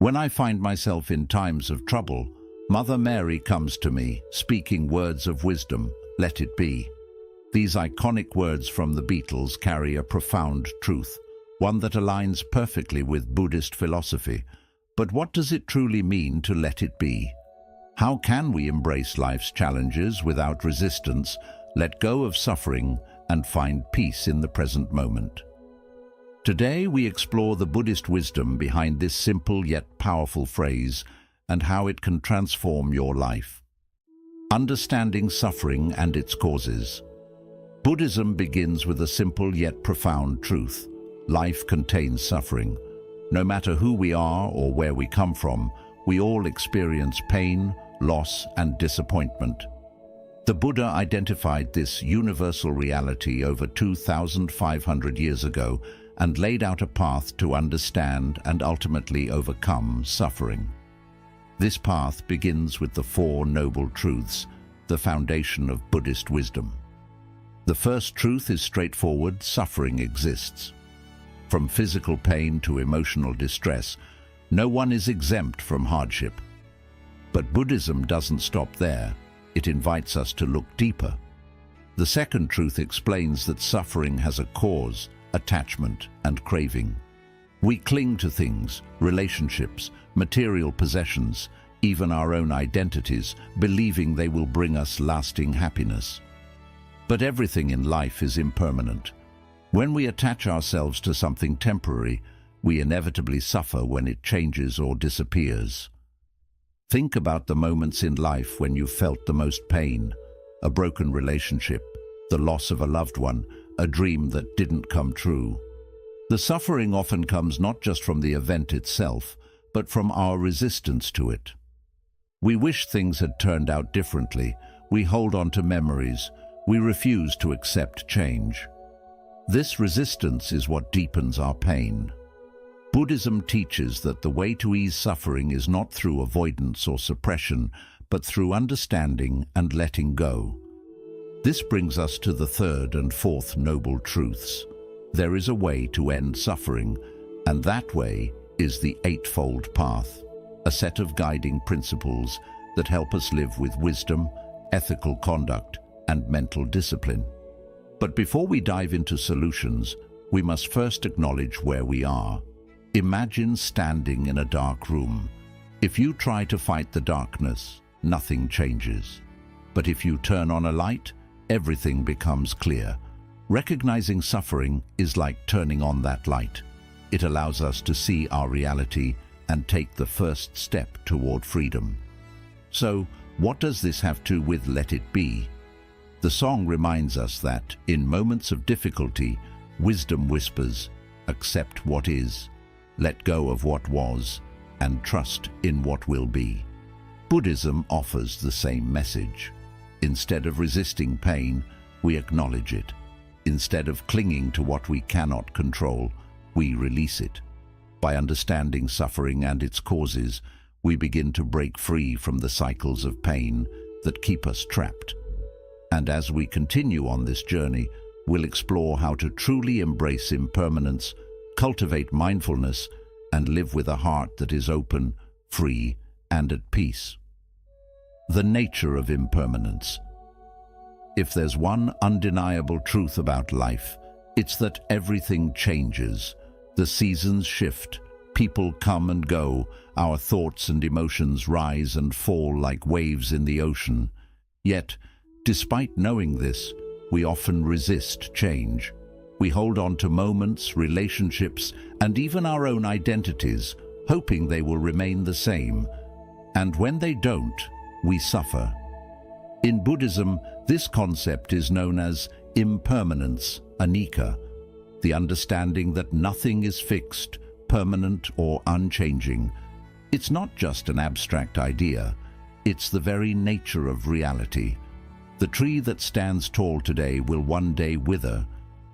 When I find myself in times of trouble, Mother Mary comes to me, speaking words of wisdom, "Let it be." These iconic words from the Beatles carry a profound truth, one that aligns perfectly with Buddhist philosophy. But what does it truly mean to let it be? How can we embrace life's challenges without resistance, let go of suffering, and find peace in the present moment? Today we explore the Buddhist wisdom behind this simple yet powerful phrase and how it can transform your life. Understanding suffering and its causes. Buddhism begins with a simple yet profound truth. Life contains suffering. No matter who we are or where we come from, we all experience pain, loss, and disappointment. The Buddha identified this universal reality over 2,500 years ago and laid out a path to understand and ultimately overcome suffering. This path begins with the Four Noble Truths, the foundation of Buddhist wisdom. The first truth is straightforward: suffering exists. From physical pain to emotional distress, no one is exempt from hardship. But Buddhism doesn't stop there. It invites us to look deeper. The second truth explains that suffering has a cause: attachment and craving. We cling to things, relationships, material possessions, even our own identities, believing they will bring us lasting happiness. But everything in life is impermanent. When we attach ourselves to something temporary, we inevitably suffer when it changes or disappears. Think about the moments in life when you felt the most pain: a broken relationship, the loss of a loved one, a dream that didn't come true. The suffering often comes not just from the event itself, but from our resistance to it. We wish things had turned out differently. We hold on to memories. We refuse to accept change. This resistance is what deepens our pain. Buddhism teaches that the way to ease suffering is not through avoidance or suppression, but through understanding and letting go. This brings us to the third and fourth noble truths. There is a way to end suffering, and that way is the Eightfold Path, a set of guiding principles that help us live with wisdom, ethical conduct, and mental discipline. But before we dive into solutions, we must first acknowledge where we are. Imagine standing in a dark room. If you try to fight the darkness, nothing changes. But if you turn on a light, everything becomes clear. Recognizing suffering is like turning on that light. It allows us to see our reality and take the first step toward freedom. So, what does this have to do with Let It Be? The song reminds us that, in moments of difficulty, wisdom whispers, accept what is, let go of what was, and trust in what will be. Buddhism offers the same message. Instead of resisting pain, we acknowledge it. Instead of clinging to what we cannot control, we release it. By understanding suffering and its causes, we begin to break free from the cycles of pain that keep us trapped. And as we continue on this journey, we'll explore how to truly embrace impermanence, cultivate mindfulness, and live with a heart that is open, free, and at peace. The nature of impermanence. If there's one undeniable truth about life, it's that everything changes. The seasons shift, people come and go, our thoughts and emotions rise and fall like waves in the ocean. Yet, despite knowing this, we often resist change. We hold on to moments, relationships, and even our own identities, hoping they will remain the same. And when they don't, we suffer. In Buddhism, this concept is known as impermanence, anicca, the understanding that nothing is fixed, permanent, or unchanging. It's not just an abstract idea, it's the very nature of reality. The tree that stands tall today will one day wither.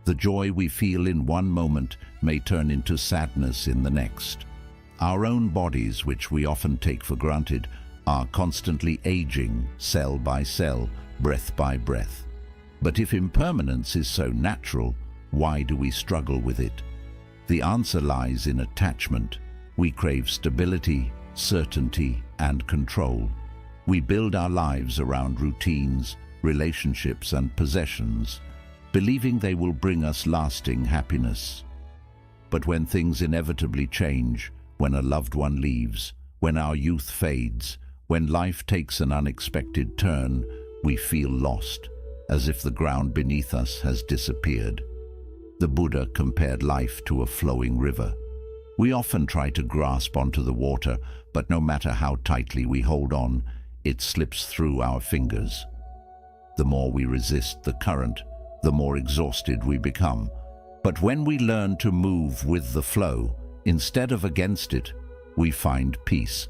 The joy we feel in one moment may turn into sadness in the next. Our own bodies, which we often take for granted, are constantly aging, cell by cell, breath by breath. But if impermanence is so natural, why do we struggle with it? The answer lies in attachment. We crave stability, certainty, and control. We build our lives around routines, relationships, and possessions, believing they will bring us lasting happiness. But when things inevitably change, when a loved one leaves, when our youth fades, when life takes an unexpected turn, we feel lost, as if the ground beneath us has disappeared. The Buddha compared life to a flowing river. We often try to grasp onto the water, but no matter how tightly we hold on, it slips through our fingers. The more we resist the current, the more exhausted we become. But when we learn to move with the flow, instead of against it, we find peace.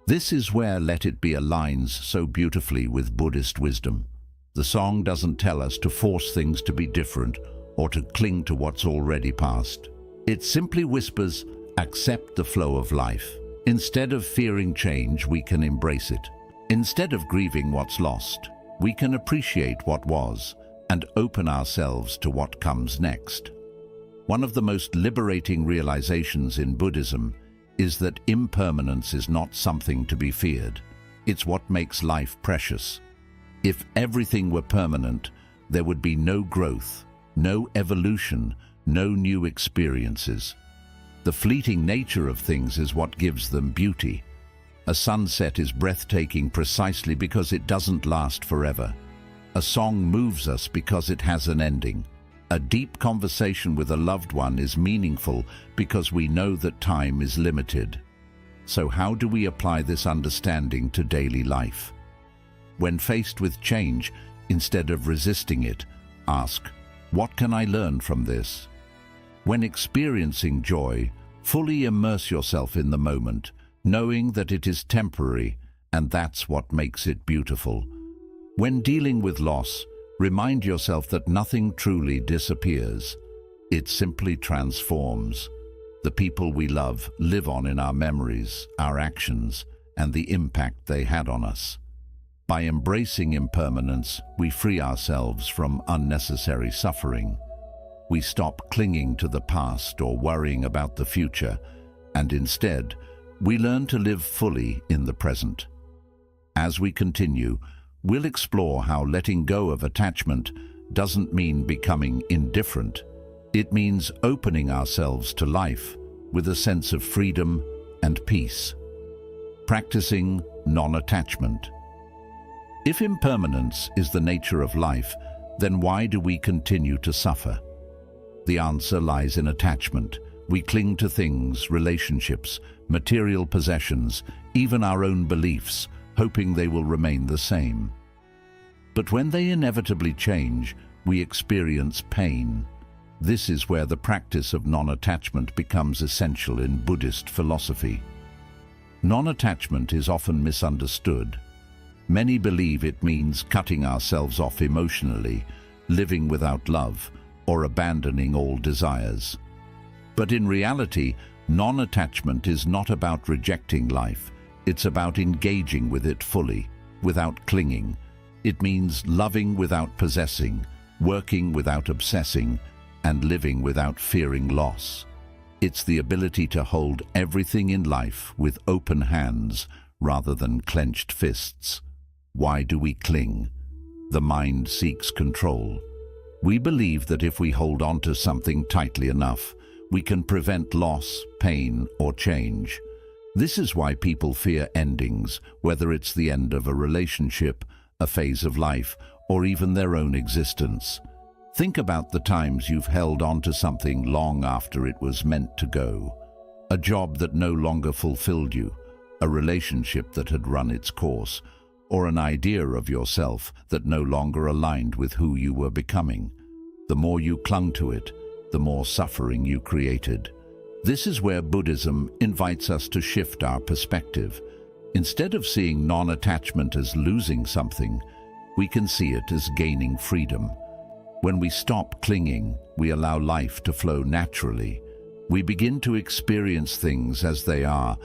This is where Let It Be aligns so beautifully with Buddhist wisdom. The song doesn't tell us to force things to be different or to cling to what's already past. It simply whispers, accept the flow of life. Instead of fearing change, we can embrace it. Instead of grieving what's lost, we can appreciate what was and open ourselves to what comes next. One of the most liberating realizations in Buddhism is that impermanence is not something to be feared. It's what makes life precious. If everything were permanent, there would be no growth, no evolution, no new experiences. The fleeting nature of things is what gives them beauty. A sunset is breathtaking precisely because it doesn't last forever. A song moves us because it has an ending. A deep conversation with a loved one is meaningful because we know that time is limited. So how do we apply this understanding to daily life? When faced with change, instead of resisting it, ask, what can I learn from this? When experiencing joy, fully immerse yourself in the moment, knowing that it is temporary, and that's what makes it beautiful. When dealing with loss, remind yourself that nothing truly disappears. It simply transforms. The people we love live on in our memories, our actions, and the impact they had on us. By embracing impermanence, we free ourselves from unnecessary suffering. We stop clinging to the past or worrying about the future, and instead, we learn to live fully in the present. As we continue, we'll explore how letting go of attachment doesn't mean becoming indifferent. It means opening ourselves to life with a sense of freedom and peace. Practicing non-attachment. If impermanence is the nature of life, then why do we continue to suffer? The answer lies in attachment. We cling to things, relationships, material possessions, even our own beliefs, hoping they will remain the same. But when they inevitably change, we experience pain. This is where the practice of non-attachment becomes essential in Buddhist philosophy. Non-attachment is often misunderstood. Many believe it means cutting ourselves off emotionally, living without love, or abandoning all desires. But in reality, non-attachment is not about rejecting life. It's about engaging with it fully, without clinging. It means loving without possessing, working without obsessing, and living without fearing loss. It's the ability to hold everything in life with open hands rather than clenched fists. Why do we cling? The mind seeks control. We believe that if we hold on to something tightly enough, we can prevent loss, pain, or change. This is why people fear endings, whether it's the end of a relationship, a phase of life, or even their own existence. Think about the times you've held on to something long after it was meant to go. A job that no longer fulfilled you, a relationship that had run its course, or an idea of yourself that no longer aligned with who you were becoming. The more you clung to it, the more suffering you created. This is where Buddhism invites us to shift our perspective. Instead of seeing non-attachment as losing something, we can see it as gaining freedom. When we stop clinging, we allow life to flow naturally. We begin to experience things as they are,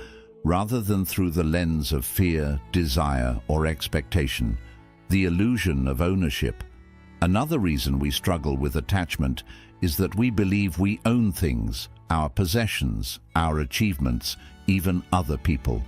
rather than through the lens of fear, desire, or expectation. The illusion of ownership, Another reason we struggle with attachment is that we believe we own things, our possessions, our achievements, even other people.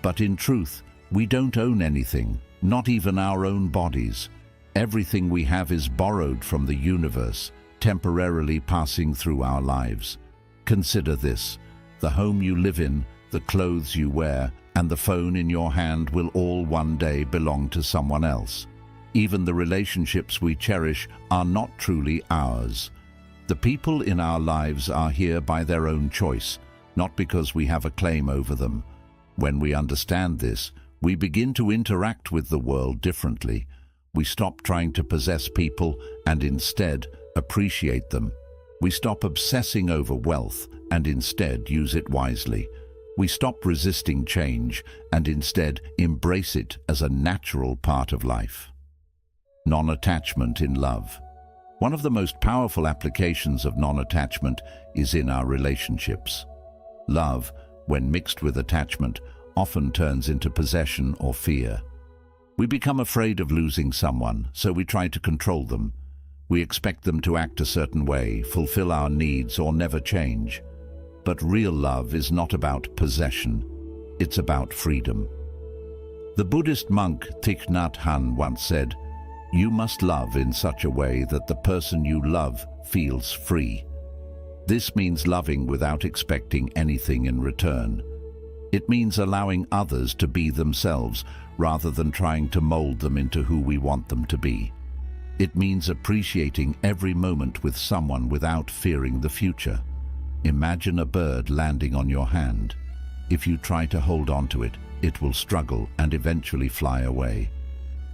But in truth, we don't own anything, not even our own bodies. Everything we have is borrowed from the universe, temporarily passing through our lives. Consider this: the home you live in, the clothes you wear, and the phone in your hand will all one day belong to someone else. Even the relationships we cherish are not truly ours. The people in our lives are here by their own choice, not because we have a claim over them. When we understand this, we begin to interact with the world differently. We stop trying to possess people and instead appreciate them. We stop obsessing over wealth and instead use it wisely. We stop resisting change and instead embrace it as a natural part of life. Non-attachment in love. One of the most powerful applications of non-attachment is in our relationships. Love, when mixed with attachment, often turns into possession or fear. We become afraid of losing someone, so we try to control them. We expect them to act a certain way, fulfill our needs, or never change. But real love is not about possession, it's about freedom. The Buddhist monk Thich Nhat Hanh once said, "You must love in such a way that the person you love feels free." This means loving without expecting anything in return. It means allowing others to be themselves rather than trying to mold them into who we want them to be. It means appreciating every moment with someone without fearing the future. Imagine a bird landing on your hand. If you try to hold on to it, it will struggle and eventually fly away.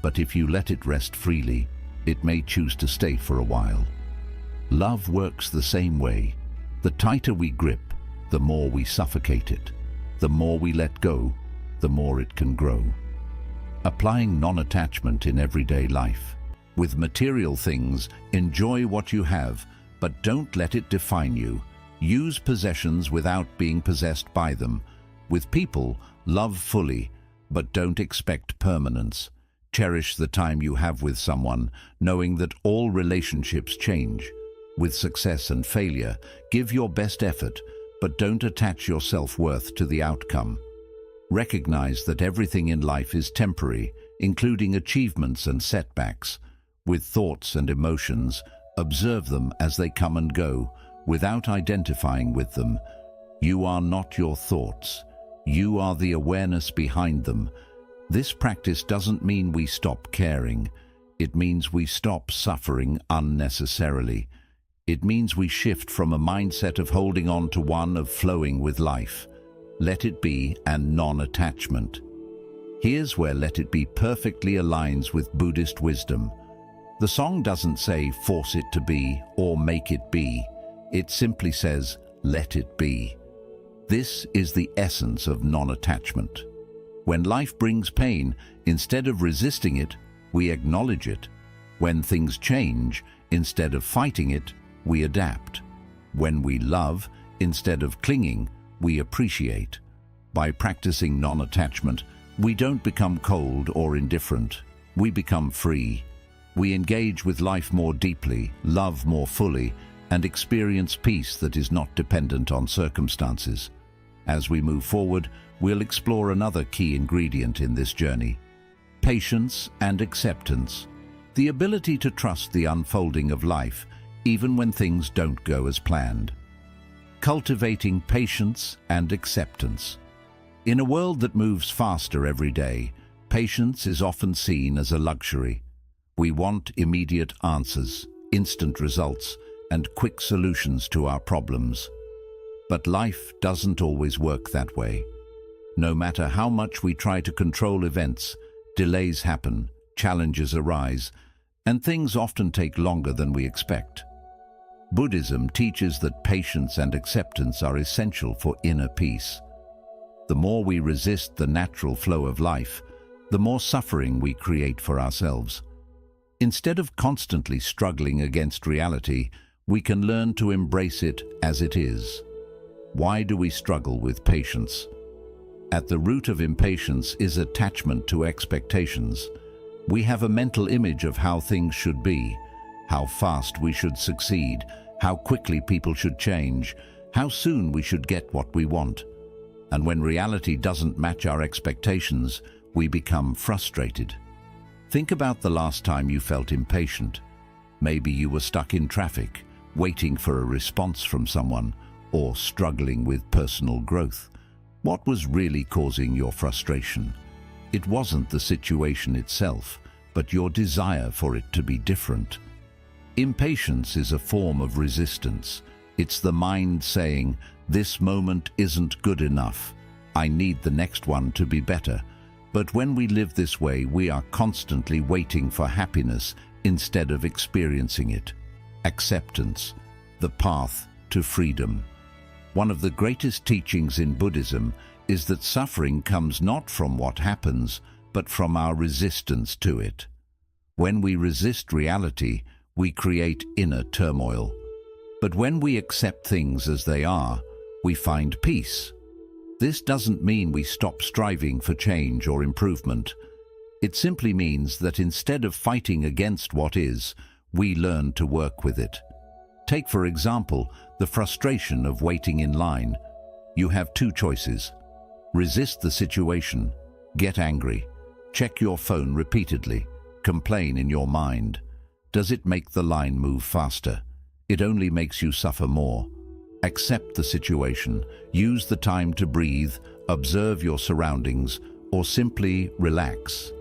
But if you let it rest freely, it may choose to stay for a while. Love works the same way. The tighter we grip, the more we suffocate it. The more we let go, the more it can grow. Applying non-attachment in everyday life. With material things, enjoy what you have, but don't let it define you. Use possessions without being possessed by them. With people, love fully, but don't expect permanence. Cherish the time you have with someone, knowing that all relationships change. With success and failure, give your best effort, but don't attach your self-worth to the outcome. Recognize that everything in life is temporary, including achievements and setbacks. With thoughts and emotions, observe them as they come and go, without identifying with them. You are not your thoughts. You are the awareness behind them. This practice doesn't mean we stop caring. It means we stop suffering unnecessarily. It means we shift from a mindset of holding on to one of flowing with life. Let it be and non-attachment. Here's where let it be perfectly aligns with Buddhist wisdom. The song doesn't say force it to be or make it be. It simply says let it be. This is the essence of non-attachment. When life brings pain, instead of resisting it, we acknowledge it. When things change, instead of fighting it, we adapt. When we love, instead of clinging, we appreciate. By practicing non-attachment, we don't become cold or indifferent. We become free. We engage with life more deeply, love more fully, and experience peace that is not dependent on circumstances. As we move forward, we'll explore another key ingredient in this journey: patience and acceptance. The ability to trust the unfolding of life, even when things don't go as planned. Cultivating patience and acceptance. In a world that moves faster every day, patience is often seen as a luxury. We want immediate answers, instant results, and quick solutions to our problems. But life doesn't always work that way. No matter how much we try to control events, delays happen, challenges arise, and things often take longer than we expect. Buddhism teaches that patience and acceptance are essential for inner peace. The more we resist the natural flow of life, the more suffering we create for ourselves. Instead of constantly struggling against reality, we can learn to embrace it as it is. Why do we struggle with patience? At the root of impatience is attachment to expectations. We have a mental image of how things should be, how fast we should succeed, how quickly people should change, how soon we should get what we want. And when reality doesn't match our expectations, we become frustrated. Think about the last time you felt impatient. Maybe you were stuck in traffic, waiting for a response from someone, or struggling with personal growth. What was really causing your frustration? It wasn't the situation itself, but your desire for it to be different. Impatience is a form of resistance. It's the mind saying, "This moment isn't good enough. I need the next one to be better." But when we live this way, we are constantly waiting for happiness instead of experiencing it. Acceptance, the path to freedom. One of the greatest teachings in Buddhism is that suffering comes not from what happens, but from our resistance to it. When we resist reality, we create inner turmoil. But when we accept things as they are, we find peace. This doesn't mean we stop striving for change or improvement. It simply means that instead of fighting against what is, we learn to work with it. Take, for example, the frustration of waiting in line. You have two choices. Resist the situation, get angry, check your phone repeatedly, complain in your mind. Does it make the line move faster? It only makes you suffer more. Accept the situation, use the time to breathe, observe your surroundings, or simply relax.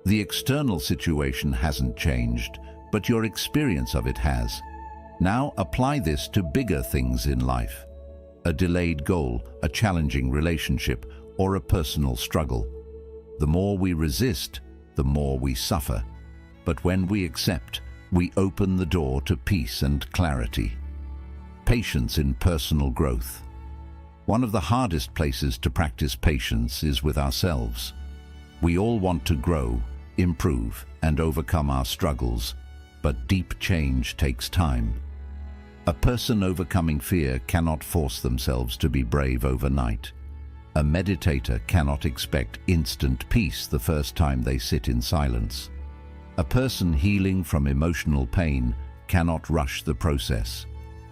The external situation hasn't changed, but your experience of it has. Now apply this to bigger things in life. A delayed goal, a challenging relationship, or a personal struggle. The more we resist, the more we suffer. But when we accept, we open the door to peace and clarity. Patience in personal growth. One of the hardest places to practice patience is with ourselves. We all want to grow, improve, and overcome our struggles, but deep change takes time. A person overcoming fear cannot force themselves to be brave overnight. A meditator cannot expect instant peace the first time they sit in silence. A person healing from emotional pain cannot rush the process.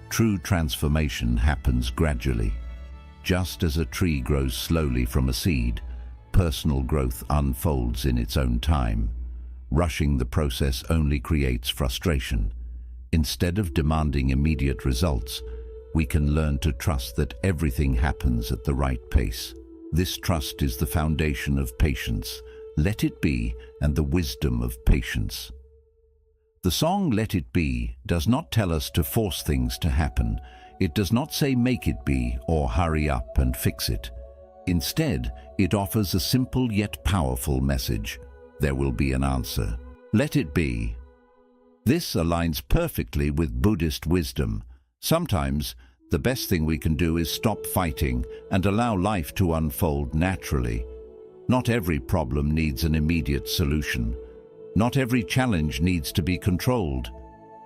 True transformation happens gradually. Just as a tree grows slowly from a seed, personal growth unfolds in its own time. Rushing the process only creates frustration. Instead of demanding immediate results, we can learn to trust that everything happens at the right pace. This trust is the foundation of patience, let it be, and the wisdom of patience. The song "Let It Be" does not tell us to force things to happen. It does not say "make it be" or "hurry up and fix it." Instead, it offers a simple yet powerful message. There will be an answer. Let it be. This aligns perfectly with Buddhist wisdom. Sometimes, the best thing we can do is stop fighting and allow life to unfold naturally. Not every problem needs an immediate solution. Not every challenge needs to be controlled.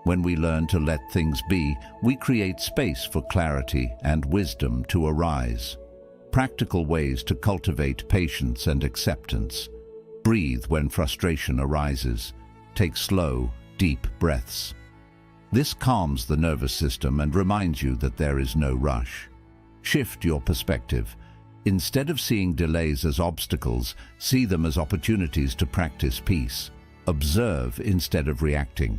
When we learn to let things be, we create space for clarity and wisdom to arise. Practical ways to cultivate patience and acceptance. Breathe when frustration arises. Take slow, deep breaths. This calms the nervous system and reminds you that there is no rush. Shift your perspective. Instead of seeing delays as obstacles, see them as opportunities to practice peace. Observe instead of reacting.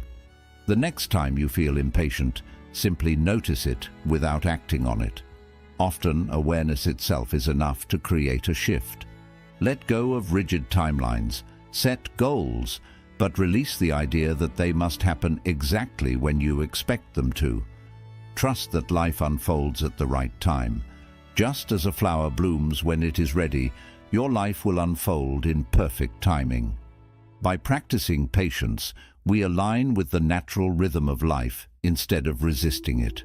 The next time you feel impatient, simply notice it without acting on it. Often, awareness itself is enough to create a shift. Let go of rigid timelines, set goals, but release the idea that they must happen exactly when you expect them to. Trust that life unfolds at the right time. Just as a flower blooms when it is ready, your life will unfold in perfect timing. By practicing patience, we align with the natural rhythm of life instead of resisting it.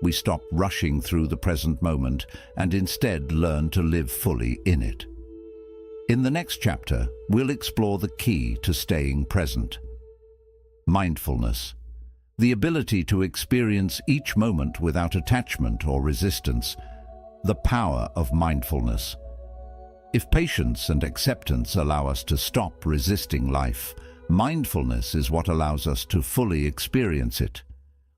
We stop rushing through the present moment and instead learn to live fully in it. In the next chapter, we'll explore the key to staying present. Mindfulness. The ability to experience each moment without attachment or resistance. The power of mindfulness. If patience and acceptance allow us to stop resisting life, Mindfulness is what allows us to fully experience it.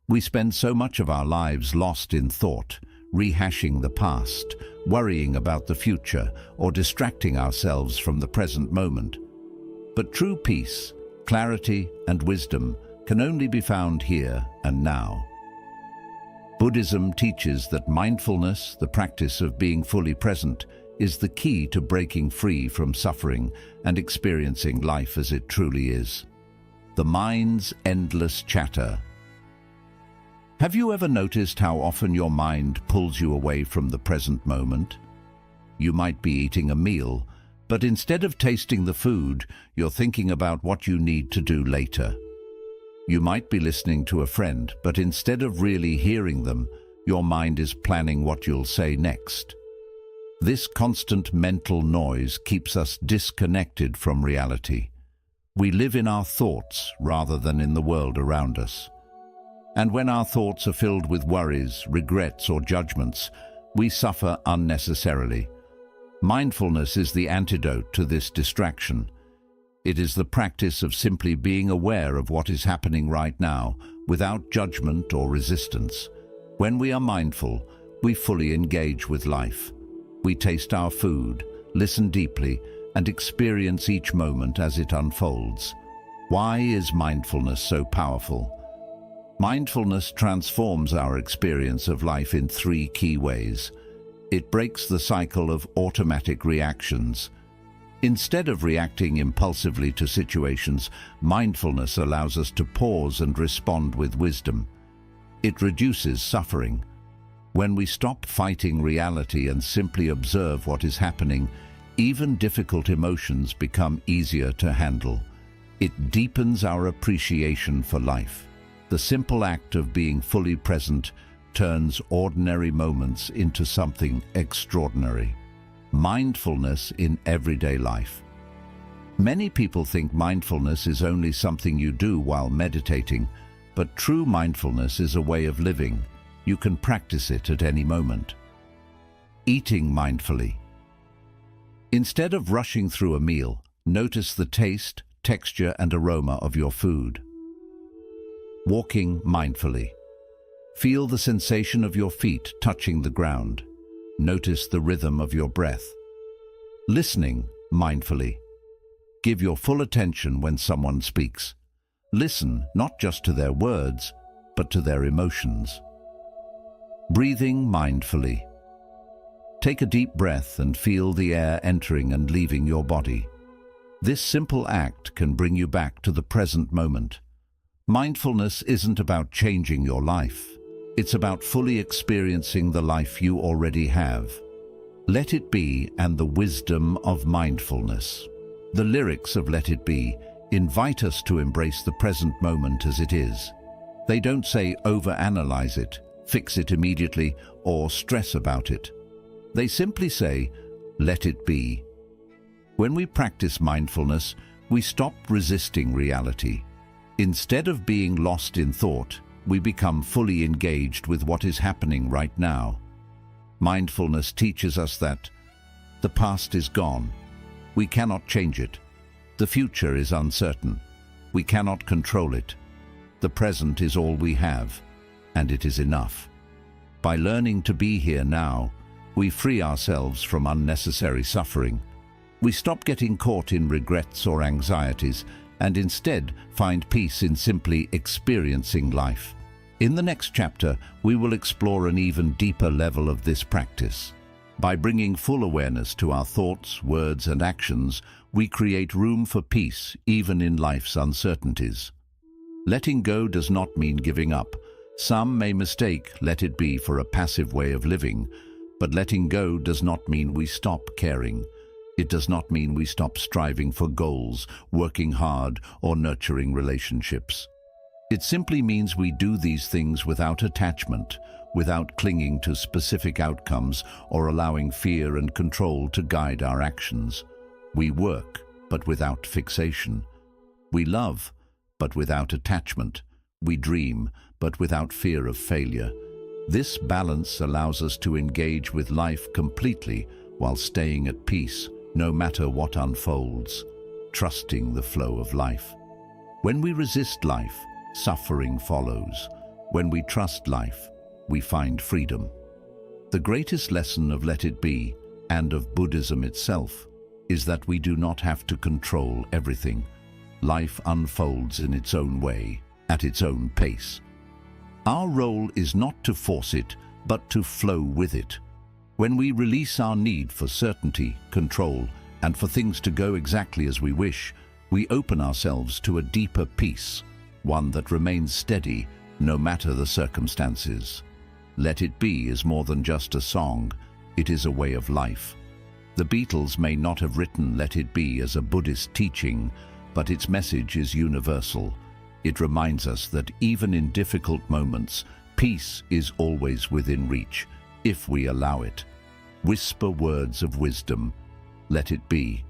We spend so much of our lives lost in thought, rehashing the past, worrying about the future, or distracting ourselves from the present moment. But true peace, clarity, and wisdom can only be found here and now. Buddhism teaches that mindfulness, the practice of being fully present, is the key to breaking free from suffering and experiencing life as it truly is. The mind's endless chatter. Have you ever noticed how often your mind pulls you away from the present moment? You might be eating a meal, but instead of tasting the food, you're thinking about what you need to do later. You might be listening to a friend, but instead of really hearing them, your mind is planning what you'll say next. This constant mental noise keeps us disconnected from reality. We live in our thoughts rather than in the world around us. And when our thoughts are filled with worries, regrets, or judgments, we suffer unnecessarily. Mindfulness is the antidote to this distraction. It is the practice of simply being aware of what is happening right now, without judgment or resistance. When we are mindful, we fully engage with life. We taste our food, listen deeply, and experience each moment as it unfolds. Why is mindfulness so powerful? Mindfulness transforms our experience of life in three key ways. It breaks the cycle of automatic reactions. Instead of reacting impulsively to situations, mindfulness allows us to pause and respond with wisdom. It reduces suffering. When we stop fighting reality and simply observe what is happening, even difficult emotions become easier to handle. It deepens our appreciation for life. The simple act of being fully present turns ordinary moments into something extraordinary. Mindfulness in everyday life. Many people think mindfulness is only something you do while meditating, but true mindfulness is a way of living. You can practice it at any moment. Eating mindfully. Instead of rushing through a meal, notice the taste, texture, and aroma of your food. Walking mindfully. Feel the sensation of your feet touching the ground. Notice the rhythm of your breath. Listening mindfully. Give your full attention when someone speaks. Listen not just to their words, but to their emotions. Breathing mindfully. Take a deep breath and feel the air entering and leaving your body. This simple act can bring you back to the present moment. Mindfulness isn't about changing your life. It's about fully experiencing the life you already have. Let It Be and the wisdom of mindfulness. The lyrics of Let It Be invite us to embrace the present moment as it is. They don't say overanalyze it, fix it immediately, or stress about it. They simply say, let it be. When we practice mindfulness, we stop resisting reality. Instead of being lost in thought, we become fully engaged with what is happening right now. Mindfulness teaches us that the past is gone. We cannot change it. The future is uncertain. We cannot control it. The present is all we have, and it is enough. By learning to be here now, we free ourselves from unnecessary suffering. We stop getting caught in regrets or anxieties, and instead find peace in simply experiencing life. In the next chapter, we will explore an even deeper level of this practice. By bringing full awareness to our thoughts, words, and actions, we create room for peace even in life's uncertainties. Letting go does not mean giving up. Some may mistake let it be for a passive way of living, but letting go does not mean we stop caring. It does not mean we stop striving for goals, working hard, or nurturing relationships. It simply means we do these things without attachment, without clinging to specific outcomes or allowing fear and control to guide our actions. We work, but without fixation. We love, but without attachment. We dream, but without fear of failure. This balance allows us to engage with life completely while staying at peace, no matter what unfolds, trusting the flow of life. When we resist life, suffering follows. When we trust life, we find freedom. The greatest lesson of Let It Be, and of Buddhism itself, is that we do not have to control everything. Life unfolds in its own way, at its own pace. Our role is not to force it, but to flow with it. When we release our need for certainty, control, and for things to go exactly as we wish, we open ourselves to a deeper peace, one that remains steady no matter the circumstances. Let It Be is more than just a song, it is a way of life. The Beatles may not have written Let It Be as a Buddhist teaching, but its message is universal. It reminds us that even in difficult moments, peace is always within reach, if we allow it. Whisper words of wisdom. Let it be.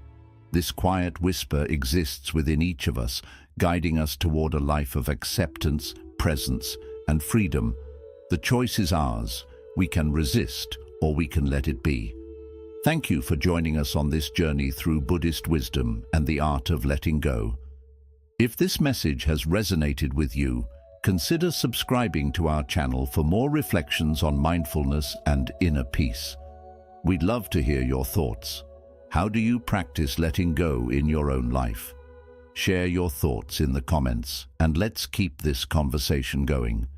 This quiet whisper exists within each of us, guiding us toward a life of acceptance, presence, and freedom. The choice is ours. We can resist, or we can let it be. Thank you for joining us on this journey through Buddhist wisdom and the art of letting go. If this message has resonated with you, consider subscribing to our channel for more reflections on mindfulness and inner peace. We'd love to hear your thoughts. How do you practice letting go in your own life? Share your thoughts in the comments, and let's keep this conversation going.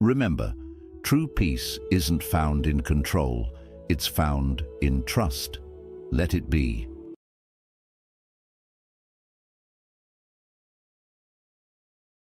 Remember, true peace isn't found in control, it's found in trust. Let it be.